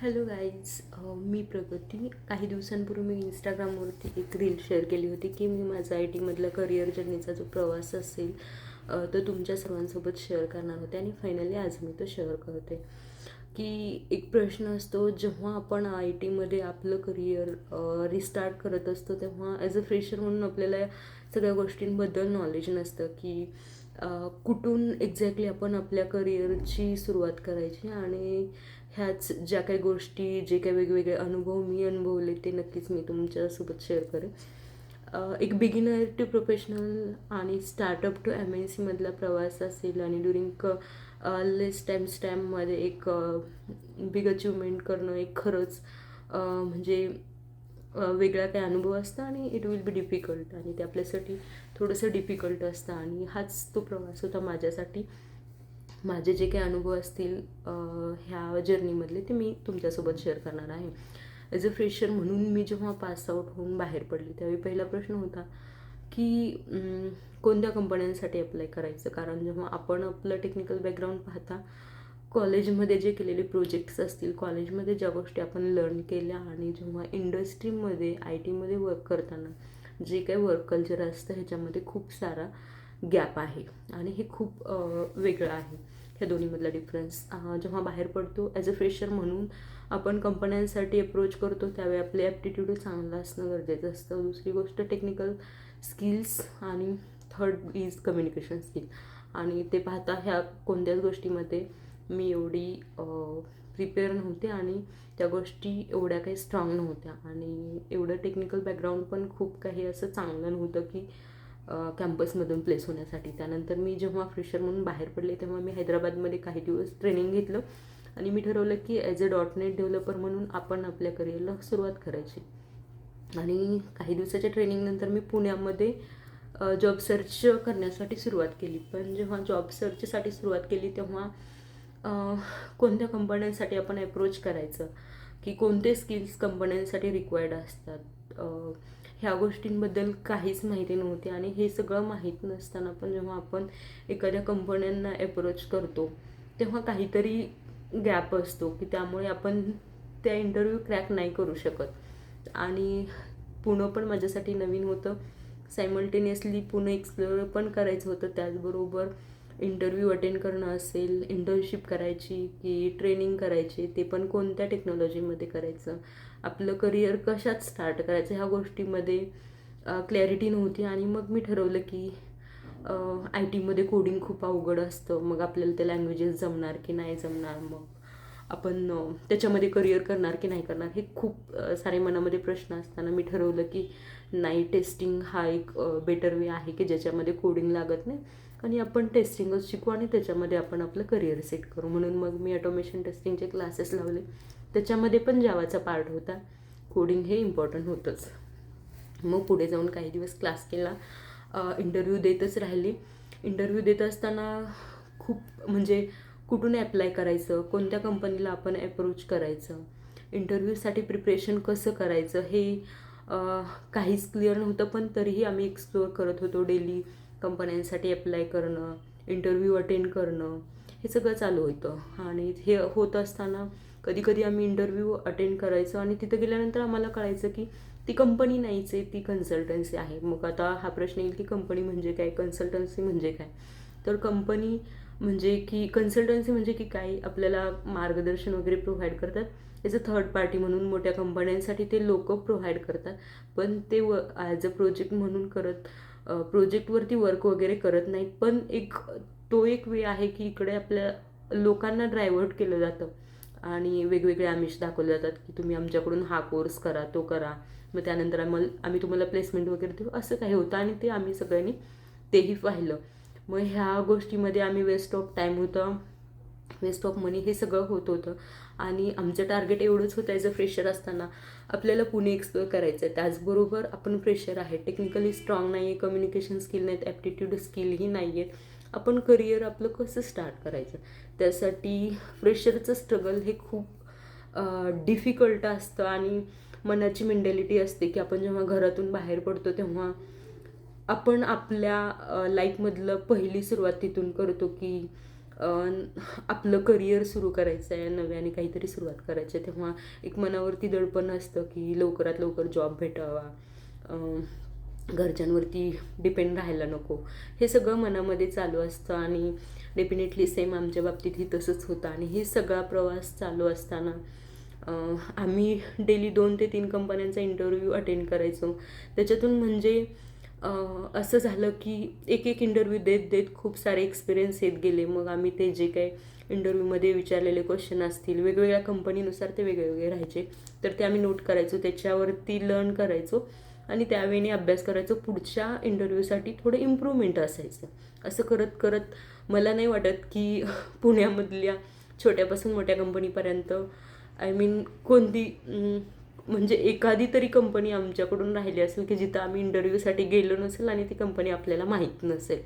Hello guys, मी प्रगती. काही दिवसांपूर्वी मी इंस्टाग्रामवरती एक रील शेअर केली होती की मी माझा आय टीमधला करिअर जर्नीचा जो प्रवास असेल तो तुमच्या सर्वांसोबत शेअर करणार होते. आणि फायनली आज मी तो शेअर करते की एक प्रश्न असतो जेव्हा आपण आय टीमध्ये आपलं करिअर रिस्टार्ट करत असतो, तेव्हा ॲज अ फ्रेशर म्हणून आपल्याला सगळ्या गोष्टींबद्दल नॉलेज नसतं की कुठून एक्झॅक्टली आपण आपल्या करिअरची सुरुवात करायची. आणि ह्याच ज्या काही गोष्टी, जे काही वेगवेगळे अनुभव मी अनुभवले ते नक्कीच मी तुमच्यासोबत शेअर करेन. एक बिगिनर टू प्रोफेशनल आणि स्टार्टअप टू एम एन सीमधला प्रवास असेल आणि ड्युरिंग लेस टाईममध्ये एक बिग अचिव्हमेंट करणं एक खरंच म्हणजे वेगळा काही अनुभव असतं आणि इट विल बी डिफिकल्ट, आणि ते आपल्यासाठी थोडंसं डिफिकल्ट असतं. आणि हाच तो प्रवास होता माझ्यासाठी. माझे जे काही अनुभव असतील ह्या जर्नीमधले ते मी तुमच्यासोबत शेअर करणार आहे. ॲज अ फ्रेशर म्हणून मी जेव्हा पास आऊट होऊन बाहेर पडले त्यावेळी पहिला प्रश्न होता की कोणत्या कंपन्यांसाठी अप्लाय करायचं. कारण जेव्हा आपण आपलं टेक्निकल बॅकग्राऊंड पाहता, कॉलेजमध्ये जे केलेले प्रोजेक्ट्स असतील, कॉलेजमध्ये ज्या गोष्टी आपण लर्न केल्या, आणि जेव्हा इंडस्ट्रीमध्ये आय टीमध्ये वर्क करताना जे काही वर्क कल्चर असतं ह्याच्यामध्ये खूप सारा गॅप आहे आणि हे खूप वेगळं आहे. ह्या दोन्हीमधला डिफरन्स जेव्हा बाहेर पडतो ॲज अ फ्रेशर म्हणून आपण कंपन्यांसाठी अप्रोच करतो त्यावेळी आपले ॲप्टिट्यूड चांगलं असणं गरजेचं असतं. दुसरी गोष्ट टेक्निकल स्किल्स, आणि थर्ड इज कम्युनिकेशन स्किल. आणि ते पाहता ह्या कोणत्याच गोष्टीमध्ये मी एवढी प्रिपेअर नव्हते आणि त्या गोष्टी एवढ्या काही स्ट्रॉंग नव्हत्या, आणि एवढं टेक्निकल बॅकग्राऊंड पण खूप काही असं चांगलं नव्हतं की कॅम्पसमधून प्लेस होण्यासाठी. त्यानंतर मी जेव्हा फ्रेशर म्हणून बाहेर पडले तेव्हा मी हैदराबादमध्ये काही दिवस ट्रेनिंग घेतलं आणि मी ठरवलं की ॲज अ .NET डेव्हलपर म्हणून आपण आपल्या करिअरला सुरुवात करायची. आणि काही दिवसाच्या ट्रेनिंगनंतर मी पुण्यामध्ये जॉब सर्च करण्यासाठी सुरुवात केली. पण जेव्हा जॉब सर्चसाठी सुरुवात केली तेव्हा कोणत्या कंपन्यांसाठी आपण अप्रोच करायचं, की कोणते स्किल्स कंपन्यांसाठी रिक्वायर्ड असतात, ह्या गोष्टींबद्दल काहीच माहिती नव्हती. आणि हे सगळं माहीत नसताना पण जेव्हा आपण एखाद्या कंपन्यांना अप्रोच करतो तेव्हा काहीतरी गॅप असतो की त्यामुळे आपण त्या इंटरव्ह्यू क्रॅक नाही करू शकत. आणि पुणं पण माझ्यासाठी नवीन होतं. सायमल्टेनियसली पुणे एक्सप्लोर पण करायचं होतं, त्याचबरोबर इंटरव्ह्यू अटेंड करणं असेल, इंटर्नशिप करायची की ट्रेनिंग करायची, ते पण कोणत्या टेक्नॉलॉजीमध्ये करायचं, आपलं करिअर कशात स्टार्ट करायचं, ह्या गोष्टीमध्ये क्लॅरिटी नव्हती. आणि मग मी ठरवलं की आय टीमध्ये कोडिंग खूप अवघड असतं, मग आपल्याला ते लँग्वेजेस जमणार की नाही जमणार, मग आपण त्याच्यामध्ये करिअर करणार की नाही करणार, हे खूप सारे मनामध्ये प्रश्न असताना मी ठरवलं की नाही, टेस्टिंग हा एक बेटर वे आहे की ज्याच्यामध्ये कोडिंग लागत नाही आणि आपण टेस्टिंगच शिकू आणि त्याच्यामध्ये आपण आपलं करिअर सेट करू. म्हणून मग मी ऑटोमेशन टेस्टिंगचे क्लासेस लावले. त्याच्यामध्ये पण जावाचा पार्ट होता, कोडिंग हे इम्पॉर्टंट होतंच. मग पुढे जाऊन काही दिवस क्लास केला, इंटरव्ह्यू देतच राहिली. इंटरव्ह्यू देत असताना खूप म्हणजे कुठून ॲप्लाय करायचं, कोणत्या कंपनीला आपण अप्रोच करायचं, इंटरव्ह्यूसाठी प्रिपरेशन कसं करायचं, हे काहीच क्लिअर नव्हतं. पण तरीही आम्ही एक्सप्लोअर करत होतो. डेली कंपन्यांसाठी अप्लाय करणं, इंटरव्ह्यू अटेंड करणं, हे सगळं चालू होतं. आणि हे होत असताना कधी कधी आम्ही इंटरव्ह्यू अटेंड करायचो आणि तिथं गेल्यानंतर आम्हाला कळायचं की ती कंपनी नाहीच आहे, ती कन्सल्टन्सी आहे. मग आता हा प्रश्न येईल की कंपनी म्हणजे काय, कन्सल्टन्सी म्हणजे काय. तर कंपनी म्हणजे की कन्सल्टन्सी म्हणजे की काय, आपल्याला मार्गदर्शन वगैरे प्रोव्हाइड करतात. ॲज अ थर्ड पार्टी म्हणून मोठ्या कंपन्यांसाठी ते लोक प्रोव्हाइड करतात, पण ते ॲज अ प्रोजेक्ट म्हणून करत प्रोजेक्टवरती वर्क वगैरे करत नाहीत. पण तो एक वे आहे की इकडे आपल्या लोकांना ड्रायव्हर्ट केलं जातं आणि वेगवेगळे आमिष दाखवले जातात की तुम्ही आमच्याकडून हा कोर्स करा, तो करा, मग त्यानंतर आम्ही तुम्हाला प्लेसमेंट वगैरे देऊ, असं काही होतं. आणि ते आम्ही सगळ्यांनी तेही पाहिलं. मग ह्या गोष्टीमध्ये आम्ही वेस्ट ऑफ टाईम होतं, वेस्ट ऑफ मनी, हे सगळं होत होतं. आणि आमचं टार्गेट एवढंच होतं ॲज अ फ्रेशर असताना आपल्याला पुणे एक्सप्लोअर करायचं आहे. त्याचबरोबर आपण फ्रेशर आहे, टेक्निकली स्ट्रॉंग नाही आहे, कम्युनिकेशन स्किल नाहीत, ॲप्टिट्यूड स्किलही नाही आहेत, आपण करिअर आपलं कसं स्टार्ट करायचं. त्यासाठी फ्रेशरचं स्ट्रगल हे खूप डिफिकल्ट असतं. आणि मनाची मेंटॅलिटी असते की आपण जेव्हा घरातून बाहेर पडतो तेव्हा आपण आपल्या लाईफमधलं पहिली सुरुवात तिथून करतो की आपलं करिअर सुरू करायचं आहे, नव्याने काहीतरी सुरुवात करायची आहे, तेव्हा एक मनावरती दडपण असतं की लवकरात लवकर जॉब भेटावा, घरच्यांवरती डिपेंड राहायला नको, हे सगळं मनामध्ये चालू असतं. आणि डेफिनेटली सेम आमच्या बाबतीतही तसंच होतं. आणि हे सगळा प्रवास चालू असताना आम्ही डेली 2 ते 3 कंपन्यांचा इंटरव्ह्यू अटेंड करायचो. त्याच्यातून म्हणजे असं झालं की एक इंटरव्ह्यू देत देत खूप सारे एक्सपिरियन्स येत गेले. मग आम्ही ते जे काही इंटरव्ह्यूमध्ये विचारलेले क्वेश्चन असतील, वेगवेगळ्या कंपनीनुसार ते वेगवेगळे राहायचे, तर ते आम्ही नोट करायचो, त्याच्यावरती लर्न करायचो आणि त्यावेळी अभ्यास करायचो. पुढच्या इंटरव्ह्यूसाठी थोडं इम्प्रूव्हमेंट असायचं. असं करत करत मला नाही वाटत की पुण्यामधल्या छोट्यापासून मोठ्या कंपनीपर्यंत आय मीन कोणती म्हणजे एखादी तरी कंपनी आमच्याकडून राहिली असेल की जिथं आम्ही इंटरव्ह्यूसाठी गेलो नसेल आणि ती कंपनी आपल्याला माहीत नसेल.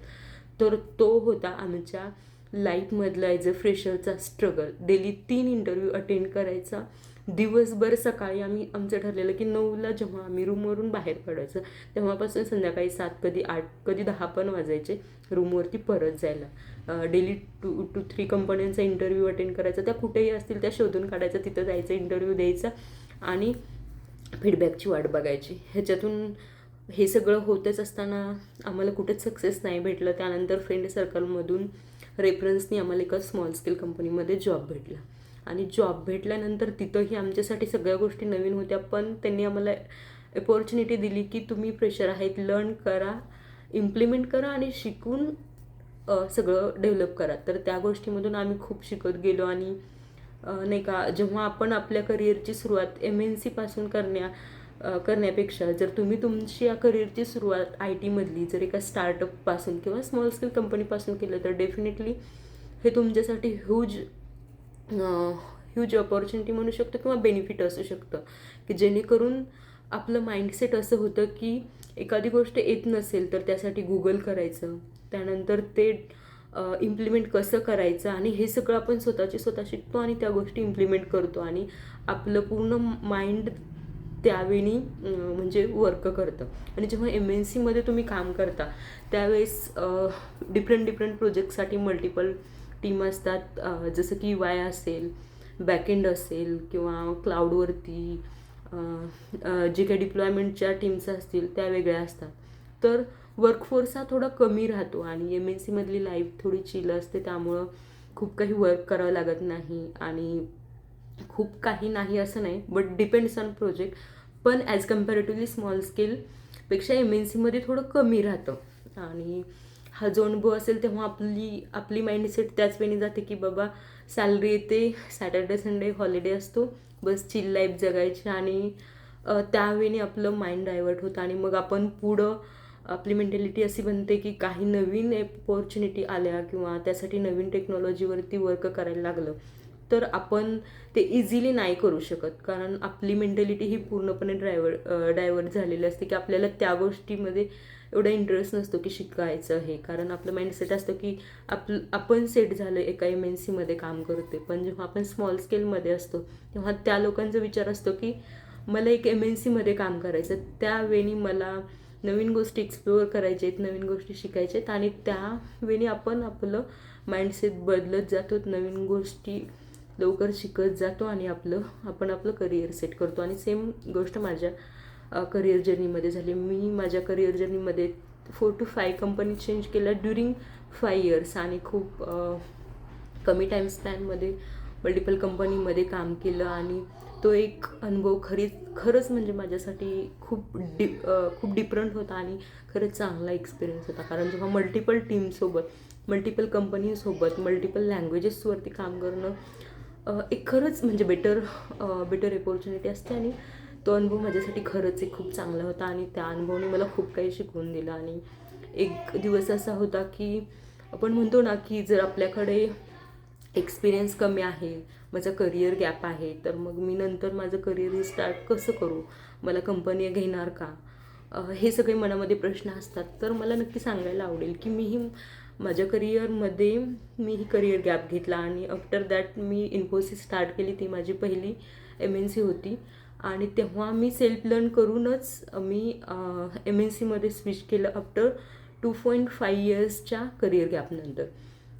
तर तो होता आमच्या लाईफमधला ॲज अ फ्रेशरचा स्ट्रगल. डेली 3 इंटरव्ह्यू अटेंड करायचा. दिवसभर सकाळी आमचं ठरलेलं की 9ला जेव्हा आम्ही रूमवरून बाहेर पडायचं तेव्हापासून संध्याकाळी 7, कधी 8, कधी 10 पण वाजायचे रूमवरती परत जायला. डेली 2 to 3 कंपन्यांचा इंटरव्ह्यू अटेंड करायचा. त्या कुठेही असतील त्या शोधून काढायचा, तिथं जायचं, इंटरव्ह्यू द्यायचा आणि फीडबॅकची वाट बघायची. ह्याच्यातून हे सगळं होतच असताना आम्हाला कुठेच सक्सेस नाही भेटलं. त्यानंतर फ्रेंड सर्कलमधून रेफरन्सनी आम्हाला एका स्मॉल स्केल कंपनीमध्ये जॉब भेटला. आणि जॉब भेटल्यानंतर तिथंही आमच्यासाठी सगळ्या गोष्टी नवीन होत्या, पण त्यांनी आम्हाला अपॉर्च्युनिटी दिली की तुम्ही फ्रेशर आहेत, लर्न करा, इम्प्लिमेंट करा आणि शिकून सगळं डेव्हलप करा. तर त्या गोष्टीमधून आम्ही खूप शिकत गेलो. आणि नाही का, जेव्हा आपण आपल्या करिअरची सुरुवात MNC पासून करण्यापेक्षा जर तुम्ही तुमची या करिअरची सुरुवात IT मधली जर एका स्टार्टअपपासून किंवा स्मॉल स्केल कंपनीपासून केलं तर डेफिनेटली हे तुमच्यासाठी ह्यूज अपॉर्च्युनिटी म्हणू शकतो किंवा बेनिफिट असू शकतं, की जेणेकरून आपलं माइंडसेट असं होतं की एखादी गोष्ट येत नसेल तर त्यासाठी गुगल करायचं, त्यानंतर ते इम्प्लिमेंट कसं करायचं, आणि हे सगळं आपण स्वतः शिकतो आणि त्या गोष्टी इम्प्लिमेंट करतो. आणि आपलं पूर्ण माइंड त्यावेळी म्हणजे वर्क करतं. आणि जेव्हा MNCमध्ये तुम्ही काम करता त्यावेळेस डिफरंट प्रोजेक्टसाठी मल्टिपल टीम असतात. जसं की UI असेल, बॅकएंड असेल किंवा क्लाउडवरती जे काही डिप्लॉयमेंटच्या टीम्स असतील त्या वेगळ्या असतात. तर वर्कफोर्स हा थोडा कमी राहतो आणि MNCमधली लाईफ थोडी चिल असते, त्यामुळं खूप काही वर्क करावं लागत नाही. आणि खूप काही नाही असं नाही, बट डिपेंड्स ऑन प्रोजेक्ट. पण ॲज कम्पॅरेटिव्हली स्मॉल स्केलपेक्षा MNCमध्ये थोडं कमी राहतं. आणि हा जो अनुभव असेल तेव्हा आपली माइंडसेट त्याच वेळी जाते की बाबा सॅलरी येते, सॅटर्डे संडे हॉलिडे असतो, बस चिल लाईफ जगायची. आणि त्यावेळी आपलं माइंड डायवर्ट होतं आणि मग आपण पुढं आपली मेंटॅलिटी अशी बनते की काही नवीन अपॉर्च्युनिटी आल्या किंवा त्यासाठी नवीन टेक्नॉलॉजीवरती वर्क करायला लागलं तर आपण ते इझिली नाही करू शकत, कारण आपली मेंटॅलिटी ही पूर्णपणे डायवर्ट झालेली असते की आपल्याला त्या गोष्टीमध्ये एवढा इंटरेस्ट नसतो की शिकायचं हे, कारण आपलं माइंडसेट असतं की आपण सेट झालं एका MNCमध्ये काम करते. पण जेव्हा आपण स्मॉल स्केलमध्ये असतो तेव्हा त्या लोकांचा विचार असतो की मला एक MNCमध्ये काम करायचं, त्यावेळी मला नवीन गोष्टी एक्सप्लोअर करायच्या आहेत, नवीन गोष्टी शिकायच्या आहेत. आणि त्यावेळी आपण आपलं माइंडसेट बदलत जातो, नवीन गोष्टी लवकर शिकत जातो आणि आपण आपलं करिअर सेट करतो. आणि सेम गोष्ट माझ्या करिअर जर्नीमध्ये झाली. मी माझ्या करिअर जर्नीमध्ये 4 to 5 कंपनी चेंज केल्या ड्युरिंग 5 years आणि खूप कमी टाईम स्पॅनमध्ये मल्टिपल कंपनीमध्ये काम केलं. आणि तो एक अनुभव खरंच म्हणजे माझ्यासाठी खूप डिफरंट होता आणि खरंच चांगला एक्सपिरियन्स होता. कारण जेव्हा मल्टिपल टीमसोबत, मल्टिपल कंपनीसोबत, मल्टिपल लँग्वेजेसवरती काम करणं एक खरंच म्हणजे बेटर अपॉर्च्युनिटी असते. आणि तो अनुभव माझ्यासाठी खरंच एक खूप चांगला होता आणि त्या अनुभवाने मला खूप काही शिकवून दिलं. आणि एक दिवस असा होता की आपण म्हणतो ना की जर आपल्याकडे एक्सपिरियन्स कमी आहे, माझा करिअर गॅप आहे, तर मग मी नंतर माझं करिअर रिस्टार्ट कसं करू, मला कंपनी घेणार का, हे सगळे मनामध्ये प्रश्न असतात. तर मला नक्की सांगायला आवडेल की माझ्या करिअरमध्ये मीही करिअर गॅप घेतला आणि after that me Infosys start केली. ती माझी पहिली MNC होती आणि तेव्हा मी सेल्फ लर्न करूनच मी MNCमध्ये स्विच केलं आफ्टर 2.5 yearsच्या करिअर गॅपनंतर.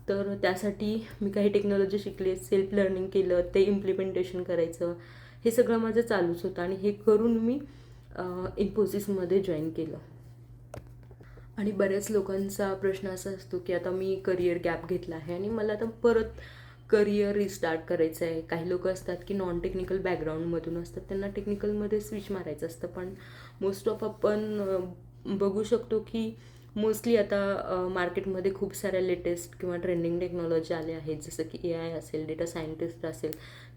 तर त्यासाठी मी काही टेक्नॉलॉजी शिकले, सेल्फ लर्निंग केलं, ते इम्प्लिमेंटेशन करायचं, हे सगळं माझं चालूच होतं. आणि हे करून मी इन्फोसिसमध्ये जॉईन केलं. आणि बऱ्याच लोकांचा प्रश्न असा असतो की आता मी करिअर गॅप घेतला आहे आणि मला आता परत करिअर रिस्टार्ट करायचं आहे. काही लोक असतात की नॉन टेक्निकल बॅकग्राऊंडमधून असतात, त्यांना टेक्निकलमध्ये स्विच मारायचं असतं. पण मोस्ट ऑफ आपण बघू शकतो की मोस्टली आता मार्केटमध्ये खूप साऱ्या लेटेस्ट किंवा ट्रेंडिंग टेक्नॉलॉजी आल्या आहेत, जसं की AI असेल, डेटा सायंटिस्ट असेल.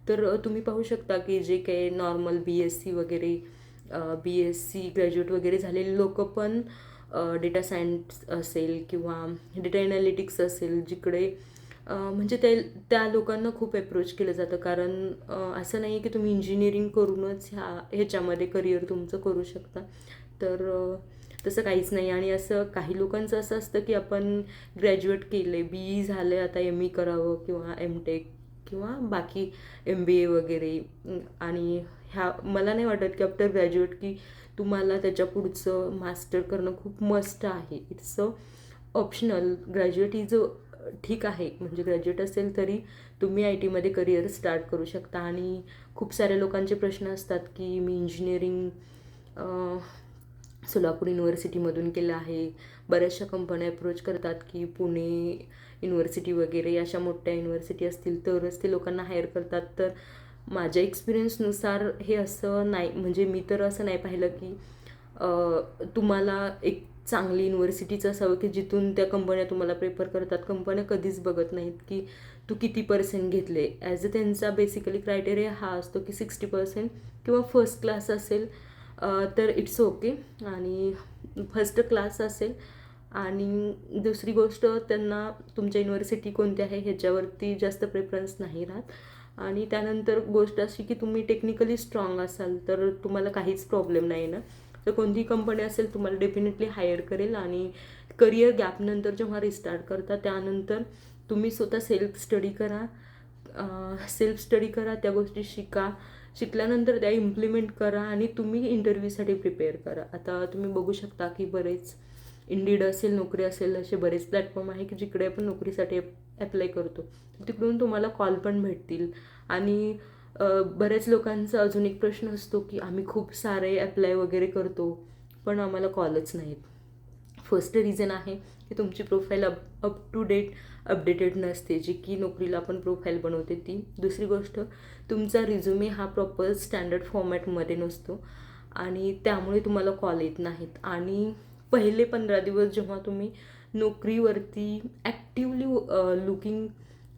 तर तुम्ही पाहू शकता की जे काही नॉर्मल BSc वगैरे BSc ग्रॅज्युएट वगैरे झालेले लोक पण डेटा सायन्स असेल किंवा डेटा ॲनालिटिक्स असेल, जिकडे म्हणजे त्या लोकांना खूप अप्रोच केलं जातं. कारण असं नाही की तुम्ही इंजिनिअरिंग करूनच ह्याच्यामध्ये करिअर तुमचं करू शकता. तर तसं काहीच नाही. आणि असं काही लोकांचं असं असतं की आपण ग्रॅज्युएट केले, BE झालं, आता ME करावं किंवा MTech किंवा बाकी MBA वगैरे. आणि मला नाही वाटत की आफ्टर ग्रॅज्युएट की तुम्हाला त्याच्या पुढचं मास्टर करणं खूप मस्ट आहे. It's optional. ग्रॅज्युएट इज ठीक आहे, म्हणजे ग्रॅज्युएट असेल तरी तुम्ही IT मध्ये करिअर स्टार्ट करू शकता. आणि खूप साऱ्या लोकांचे प्रश्न असतात की मी इंजिनिअरिंग सोलापूर युनिव्हर्सिटीमधून केलं आहे. बऱ्याचशा कंपन्या अप्रोच करतात की पुणे युनिव्हर्सिटी वगैरे अशा मोठ्या युनिव्हर्सिटी असतील तरच ते लोकांना हायर करतात. तर माझ्या एक्सपिरियन्सनुसार हे असं नाही, म्हणजे मी तर असं नाही पाहिलं की तुम्हाला एक चांगली युनिव्हर्सिटीचं असावं की जिथून त्या कंपन्या तुम्हाला प्रेफर करतात. कंपन्या कधीच बघत नाहीत की तू किती पर्सेंट घेतले. ॲज अ त्यांचा बेसिकली क्रायटेरिया हा असतो की 60% किंवा फर्स्ट क्लास असेल तर इट्स ओके. आणि फर्स्ट क्लास असेल. आणि दुसरी गोष्ट, त्यांना तुमच्या युनिव्हर्सिटी कोणती आहे ह्याच्यावरती जास्त प्रेफरन्स नाही राहत. आणि त्यानंतर गोष्ट अशी की तुम्ही टेक्निकली स्ट्रॉंग असाल तर तुम्हाला काहीच प्रॉब्लेम नाही ना. तर कोणतीही कंपनी असेल तुम्हाला डेफिनेटली हायर करेल. आणि करिअर गॅपनंतर जेव्हा रिस्टार्ट करता त्यानंतर तुम्ही स्वतः सेल्फ स्टडी करा, त्या गोष्टी शिकल्यानंतर त्या इम्प्लिमेंट करा आणि तुम्ही इंटरव्ह्यूसाठी प्रिपेअर करा. आता तुम्ही बघू शकता की बरेच इंडीड असेल, नोकरी असेल, असे बरेच प्लॅटफॉर्म आहे की जिकडे आपण नोकरीसाठी ॲप्लाय करतो. तिकडून तुम्हाला कॉल पण भेटतील. आणि बऱ्याच लोकांचा अजून एक प्रश्न असतो की आम्ही खूप सारे ॲप्लाय वगैरे करतो पण आम्हाला कॉलच नाहीत. फर्स्ट रिझन आहे की तुमची profile up to date updated नसते, जी की नोकरीला आपण प्रोफाईल बनवते ती. दुसरी गोष्ट, तुमचा रिझ्युमे हा प्रॉपर स्टँडर्ड फॉर्मॅटमध्ये नसतो आणि त्यामुळे तुम्हाला कॉल येत नाहीत. आणि पहिले 15 दिवस जेव्हा तुम्ही नोकरीवरती ॲक्टिवली लुकिंग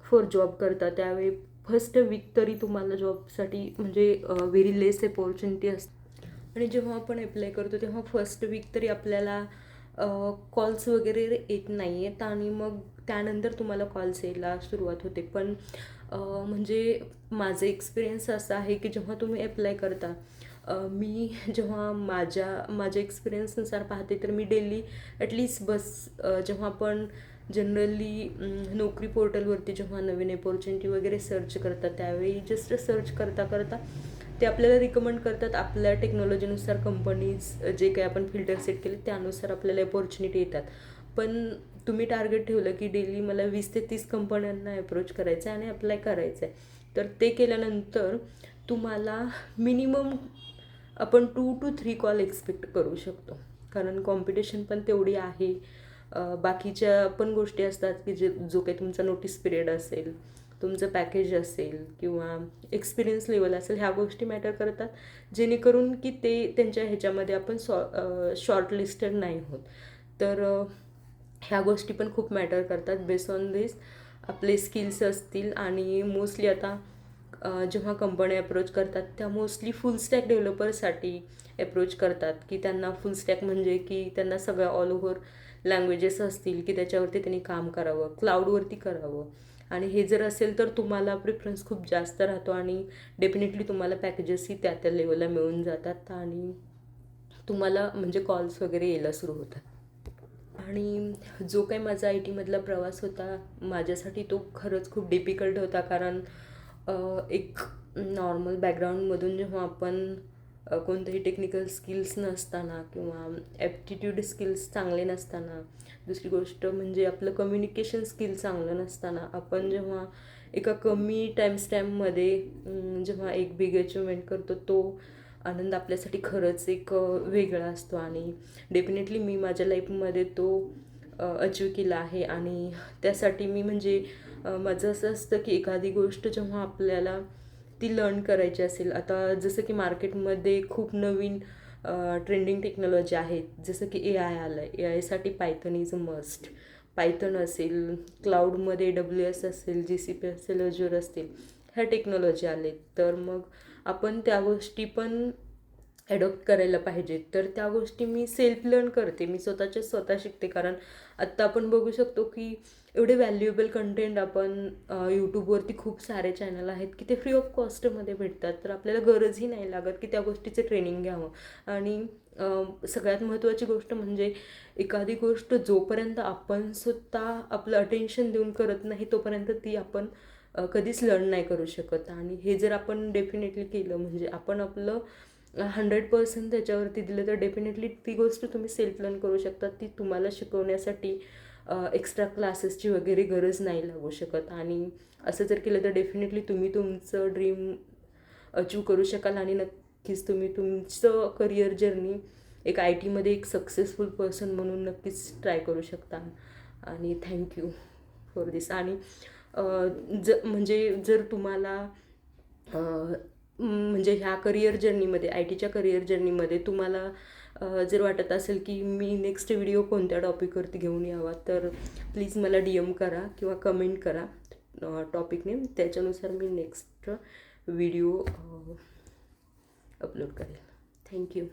फॉर जॉब करता त्यावेळी फर्स्ट वीक तरी तुम्हाला जॉबसाठी म्हणजे व्हेरी लेस अपॉर्च्युनिटी असते. आणि जेव्हा आपण अप्लाय करतो तेव्हा फर्स्ट वीक तरी आपल्याला कॉल्स वगैरे येत नाही आहेत. आणि मग त्यानंतर तुम्हाला कॉल्स यायला सुरुवात होते. पण म्हणजे माझं एक्सपिरियन्स असा आहे की जेव्हा तुम्ही अप्लाय करता, मी जेव्हा माझ्या एक्सपिरियन्सनुसार पाहते तर मी डेली ॲटलिस्ट जेव्हा आपण जनरली नोकरी पोर्टलवरती जेव्हा नवीन अपॉर्च्युनिटी वगैरे सर्च करतात त्यावेळी जस्ट सर्च करता करता ते आपल्याला रिकमेंड करतात. आपल्या टेक्नॉलॉजीनुसार कंपनीज जे काही आपण फिल्टर सेट केले त्यानुसार आपल्याला अपॉर्च्युनिटी येतात. पण तुम्ही टार्गेट ठेवलं की डेली मला 20 ते 30 कंपन्यांना अप्रोच करायचं आहे आणि अप्लाय करायचं आहे, तर ते केल्यानंतर तुम्हाला मिनिमम आपण 2 to 3 कॉल एक्सपेक्ट करू शकतो. कारण कॉम्पिटिशन पण तेवढी आहे. बाकीच्या पण गोष्टी असतात की जो काही तुमचा नोटीस पिरियड असेल, तुमचं पॅकेज असेल किंवा एक्सपिरियन्स लेवल असेल, ह्या गोष्टी मॅटर करतात, जेणेकरून की ते त्यांच्या ह्याच्यामध्ये आपण शॉर्टलिस्टेड नाही होत. तर ह्या गोष्टी पण खूप मॅटर करतात. बेस्ड ऑन दिस आपले स्किल्स असतील. आणि मोस्टली आता जेव्हा कंपन्या अप्रोच करतात त्या मोस्टली फुल स्टॅक डेव्हलपरसाठी अप्रोच करतात की त्यांना फुल स्टॅक म्हणजे की त्यांना सगळ्या ऑल ओव्हर लँग्वेजेस असतील की त्याच्यावरती त्यांनी काम करावं, क्लाउडवरती करावं. आणि हे जर असेल तर तुम्हाला प्रिफरन्स खूप जास्त राहतो आणि डेफिनेटली तुम्हाला पॅकेजेसही त्या लेवलला मिळून जातात आणि तुम्हाला म्हणजे कॉल्स वगैरे यायला सुरू होतात. आणि जो काही माझा IT मधला प्रवास होता माझ्यासाठी तो खरंच खूप डिफिकल्ट होता. कारण एक नॉर्मल बॅकग्राऊंडमधून जेव्हा आपण कोणतेही टेक्निकल स्किल्स नसताना किंवा ॲप्टिट्यूड स्किल्स चांगले नसताना, दुसरी गोष्ट म्हणजे आपलं कम्युनिकेशन स्किल चांगलं नसताना आपण जेव्हा एका कमी टाईम स्टॅम्पमध्ये जेव्हा एक बिग अचिव्हमेंट करतो, तो आनंद आपल्यासाठी खरंच एक वेगळा असतो. आणि डेफिनेटली मी माझ्या लाईफमध्ये तो अचीव केला आहे. आणि त्यासाठी मी म्हणजे माझं असं असतं की एखादी गोष्ट जेव्हा आपल्याला ती लर्न करायची असेल, आता जसं की मार्केटमध्ये खूप नवीन ट्रेंडिंग टेक्नॉलॉजी आहेत, जसं की AI आलं आहे. AIसाठी Python is a must. Python असेल, क्लाउडमध्ये AWS असेल, GCP असेल, अज्युर असतील, ह्या टेक्नॉलॉजी आले. तर मग आपण त्या गोष्टी पण ॲडॉप्ट करायला पाहिजे. तर त्या गोष्टी मी सेल्फ लर्न करते, मी स्वतः शिकते. कारण आत्ता आपण बघू शकतो की एवढे व्हॅल्युएबल कंटेंट आपण यूट्यूबवरती खूप सारे चॅनल आहेत की ते फ्री ऑफ कॉस्टमध्ये भेटतात. तर आपल्याला गरजही नाही लागत की त्या गोष्टीचं ट्रेनिंग घ्यावं. आणि सगळ्यात महत्त्वाची गोष्ट म्हणजे एखादी गोष्ट जोपर्यंत आपण स्वतः आपलं अटेन्शन देऊन करत नाही, तोपर्यंत ती आपण कधीच लर्न नाही करू शकत. आणि हे जर आपण डेफिनेटली केलं, म्हणजे आपण आपलं 100% त्याच्यावरती दिलं, तर डेफिनेटली ती गोष्ट तुम्ही सेल्फ लर्न करू शकता. ती तुम्हाला शिकवण्यासाठी एक्स्ट्रा क्लासेसची वगैरे गरज नाही लागू शकत. आणि असं जर केलं तर डेफिनेटली तुम्ही तुमचं ड्रीम अचीव करू शकाल. आणि नक्कीच तुम्ही तुमचं करिअर जर्नी एक IT मध्ये एक सक्सेसफुल पर्सन म्हणून नक्कीच ट्राय करू शकता. आणि थँक्यू फॉर दिस. आणि म्हणजे जर तुम्हाला म्हणजे ह्या करिअर जर्नीमध्ये, IT च्या करिअर जर्नीमध्ये तुम्हाला जर वाटत असेल की मी नेक्स्ट व्हिडिओ कोणत्या टॉपिकवरती घेऊन यावा, तर प्लीज मला DM करा किंवा कमेंट करा टॉपिक नेम. त्याच्यानुसार मी नेक्स्ट व्हिडिओ अपलोड करेल. थँक्यू.